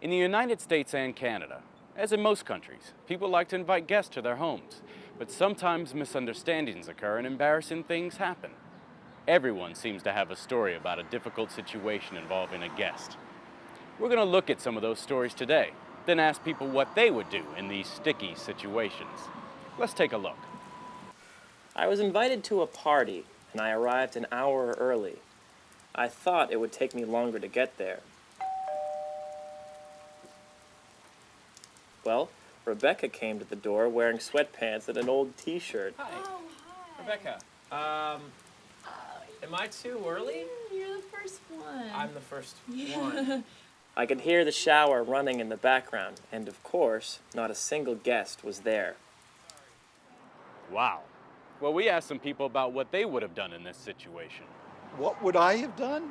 In the United States and Canada, as in most countries, people like to invite guests to their homes, but sometimes misunderstandings occur and embarrassing things happen. Everyone seems to have a story about a difficult situation involving a guest. We're going to look at some of those stories today, then ask people what they would do in these sticky situations. Let's take a look. I was invited to a party, and I arrived an hour early. I thought it would take me longer to get there. Well, Rebecca came to the door wearing sweatpants and an old t-shirt. Hi. Oh, hi. Rebecca, am I too early? You're the first one. I'm the first one. I could hear the shower running in the background, and of course, not a single guest was there. Wow. Well, we asked some people about what they would have done in this situation. What would I have done?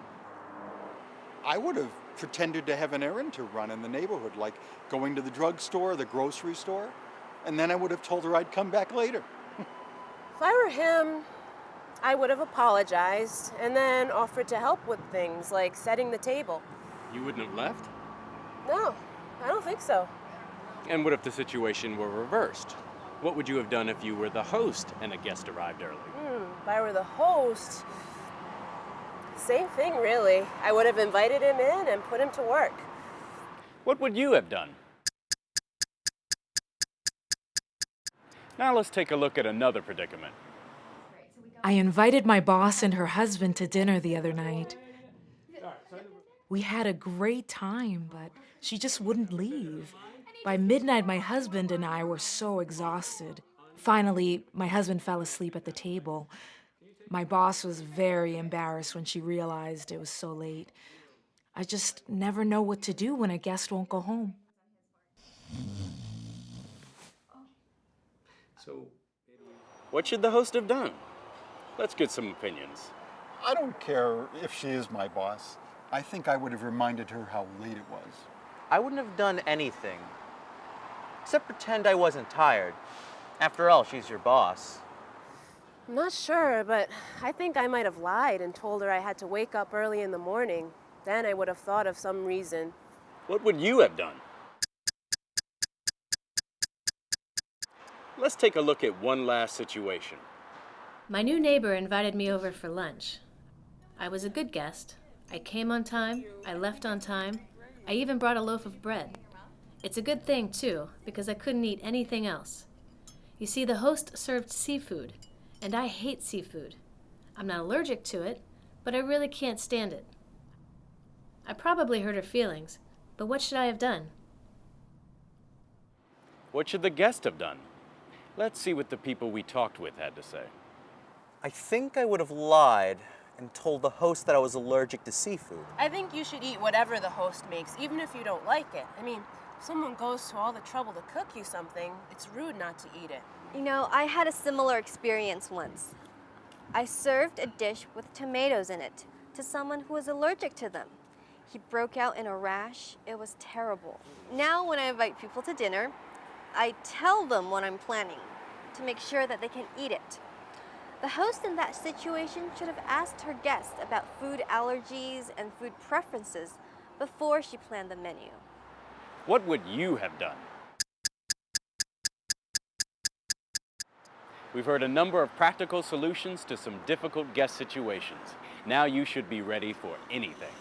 I would have pretended to have an errand to run in the neighborhood, like going to the drugstore, the grocery store, and then I would have told her I'd come back later. If I were him, I would have apologized and then offered to help with things like setting the table. You wouldn't have left? No, I don't think so. And what if the situation were reversed? What would you have done if you were the host and a guest arrived early? If I were the host, same thing really. I would have invited him in and put him to work. What would you have done? Now let's take a look at another predicament. I invited my boss and her husband to dinner the other night. We had a great time, but she just wouldn't leave. By midnight, my husband and I were so exhausted. Finally, my husband fell asleep at the table. My boss was very embarrassed when she realized it was so late. I just never know what to do when a guest won't go home. What should the host have done? Let's get some opinions. I don't care if she is my boss. I think I would have reminded her how late it was. I wouldn't have done anything, except pretend I wasn't tired. After all, she's your boss. I'm not sure, but I think I might have lied and told her I had to wake up early in the morning. Then I would have thought of some reason. What would you have done? Let's take a look at one last situation. My new neighbor invited me over for lunch. I was a good guest. I came on time, I left on time, I even brought a loaf of bread. It's a good thing, too, because I couldn't eat anything else. You see, the host served seafood, and I hate seafood. I'm not allergic to it, but I really can't stand it. I probably hurt her feelings, but what should I have done? What should the guest have done? Let's see what the people we talked with had to say. I think I would have lied and told the host that I was allergic to seafood. I think you should eat whatever the host makes, even if you don't like it. I mean, if someone goes to all the trouble to cook you something, it's rude not to eat it. You know, I had a similar experience once. I served a dish with tomatoes in it to someone who was allergic to them. He broke out in a rash. It was terrible. Now, when I invite people to dinner, I tell them what I'm planning to make sure that they can eat it. The host in that situation should have asked her guests about food allergies and food preferences before she planned the menu. What would you have done? We've heard a number of practical solutions to some difficult guest situations. Now you should be ready for anything.